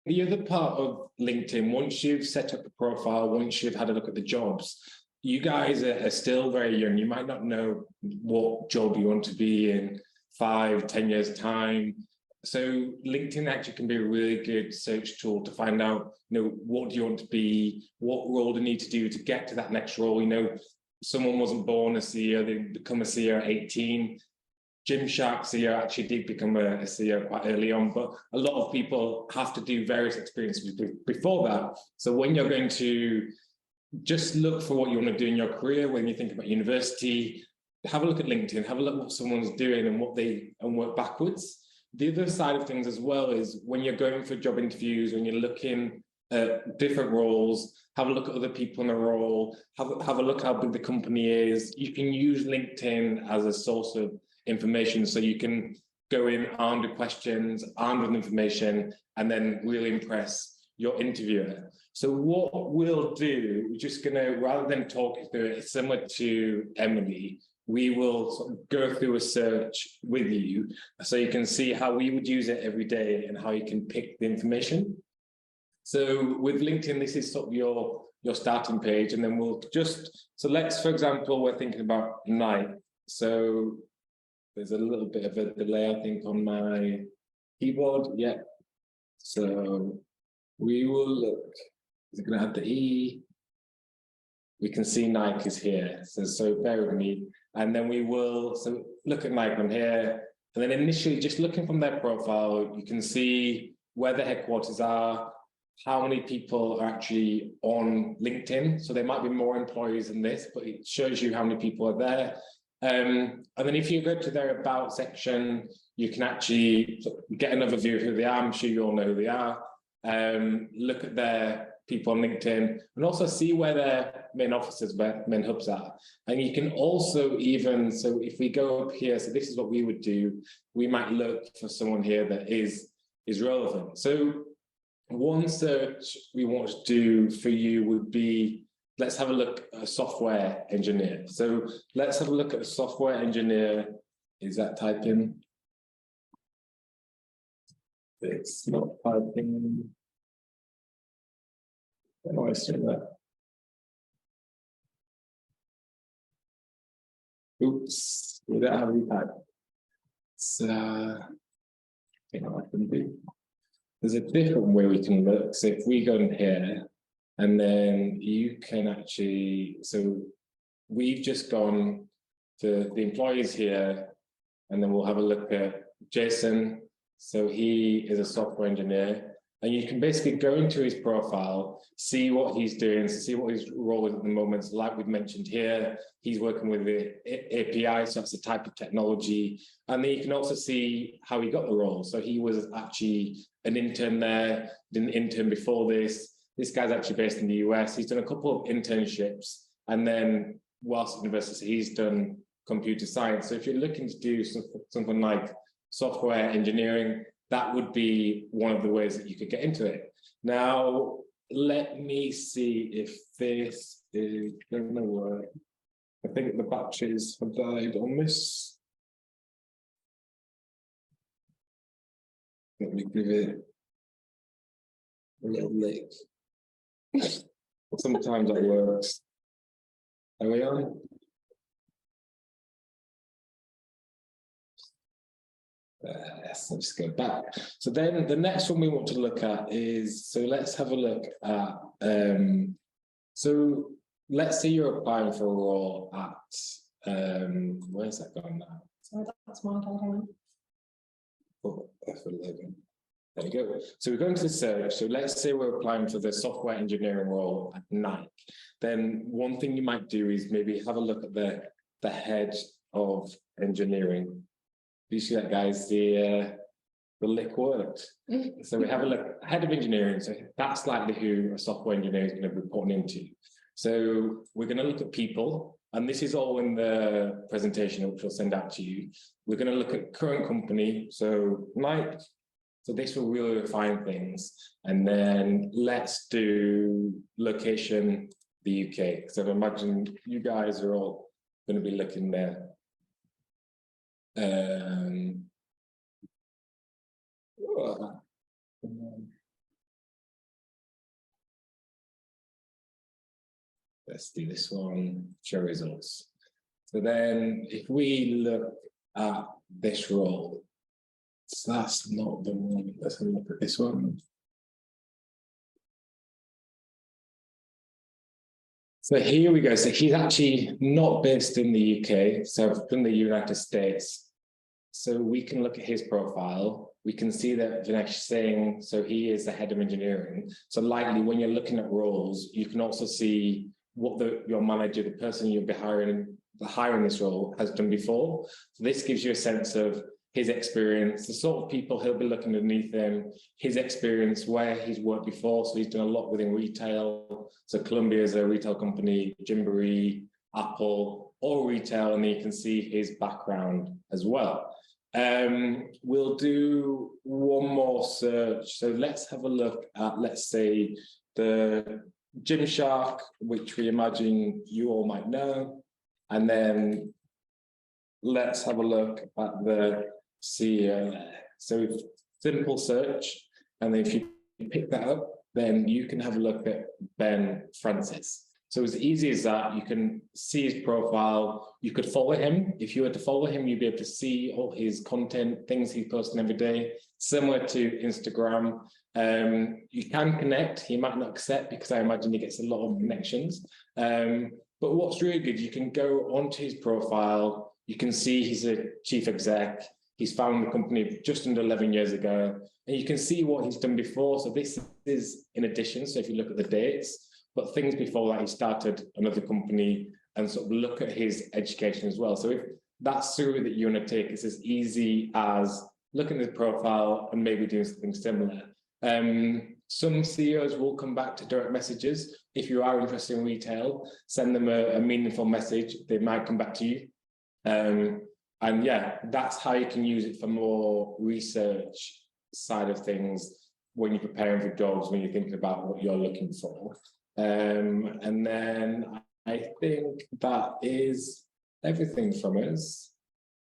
the other part of LinkedIn, once you've set up a profile, once you've had a look at the jobs, you guys are still very young. You might not know what job you want to be in 5, 10 years time. So LinkedIn actually can be a really good search tool to find out, what do you want to be? What role do you need to do to get to that next role? Someone wasn't born a CEO, they become a CEO at 18. Gymshark CEO actually did become a CEO quite early on, but a lot of people have to do various experiences before that. So when you're going to just look for what you want to do in your career, when you think about university, have a look at LinkedIn, have a look at what someone's doing and work backwards. The other side of things as well is when you're going for job interviews, when you're looking at different roles, have a look at other people in the role, have a look at how big the company is. You can use LinkedIn as a source of information, so you can go in armed with questions, armed with information, and then really impress your interviewer. So what we'll do, we're just going to, rather than talk through it, similar to Emily, we will sort of go through a search with you so you can see how we would use it every day and how you can pick the information. So with LinkedIn, this is sort of your starting page, and then so let's, for example, we're thinking about Nike. So there's a little bit of a delay, I think, on my keyboard. Yeah. So we will look. Is it going to have the E? We can see Nike is here. So bear with me. And then we will look at Nike on here. And then initially, just looking from their profile, you can see where the headquarters are, how many people are actually on LinkedIn. So there might be more employees than this, but it shows you how many people are there. And then if you go to their About section, you can actually get another view of who they are. I'm sure you all know who they are. Look at their people on LinkedIn and also see where their main offices, where main hubs are. And you can also so if we go up here, so this is what we would do, we might look for someone here that is relevant. So one search we want to do for you would be, let's have a look at a software engineer. So let's have a look at a software engineer. Is that typing? It's not typing. No, I see that. Oops, we don't have any type. So, I can do. There's a different way we can look. So if we go in here, and then you can actually, so we've just gone to the employees here, and then we'll have a look at Jason. So he is a software engineer. And you can basically go into his profile, see what he's doing, see what his role is at the moment. So like we've mentioned here, he's working with the API, so that's the type of technology. And then you can also see how he got the role. So he was actually an intern there, did an intern before this. This guy's actually based in the US. He's done a couple of internships. And then whilst at university, he's done computer science. So if you're looking to do something like software engineering, that would be one of the ways that you could get into it. Now, let me see if this is going to work. I think the batteries have died on this. Let me give it a little lick. Sometimes that works. Are we on? Yes, let's go back. So then the next one we want to look at is, so let's have a look at, so let's say you're applying for a role at, where's that going now? Sorry, that's my one. Oh, F11. There you go. So we're going to the search. So let's say we're applying for the software engineering role at Nike. Then one thing you might do is maybe have a look at the head of engineering. You see that, guys? The lick worked. So we have a look, head of engineering. So that's likely who a software engineer is going to be reporting into. So we're going to look at people, and this is all in the presentation, which we'll send out to you. We're going to look at current company. So Nike. So this will really refine things. And then let's do location, the UK. So imagine you guys are all going to be looking there. let's do this one, show results. So then if we look at this role, so that's not the one, let's have a look at this one. So here we go. So he's actually not based in the UK, so in the United States. So we can look at his profile. We can see that Vinesh Singh, so he is the head of engineering. So likely when you're looking at roles, you can also see what your manager, the person you'll be hiring this role has done before. So this gives you a sense of his experience, the sort of people he'll be looking underneath him, his experience, where he's worked before. So he's done a lot within retail. So Columbia is a retail company, Gymboree, Apple, all retail, and then you can see his background as well. We'll do one more search. So let's have a look at, let's say, the Gymshark, which we imagine you all might know. And then let's have a look at the CEO. So simple search. And then if you pick that up, then you can have a look at Ben Francis. So as easy as that, you can see his profile. You could follow him. If you were to follow him, you'd be able to see all his content, things he's posting every day, similar to Instagram. You can connect. He might not accept because I imagine he gets a lot of connections. But what's really good, you can go onto his profile. You can see he's a chief exec. He's founded the company just under 11 years ago. And you can see what he's done before. So this is in addition. So if you look at the dates, but things before that, he started another company and sort of look at his education as well. So if that's the route that you want to take, it's as easy as looking at the profile and maybe doing something similar. Some CEOs will come back to direct messages. If you are interested in retail, send them a meaningful message. They might come back to you. And yeah, that's how you can use it for more research side of things when you're preparing for jobs, when you're thinking about what you're looking for. And then I think that is everything from us.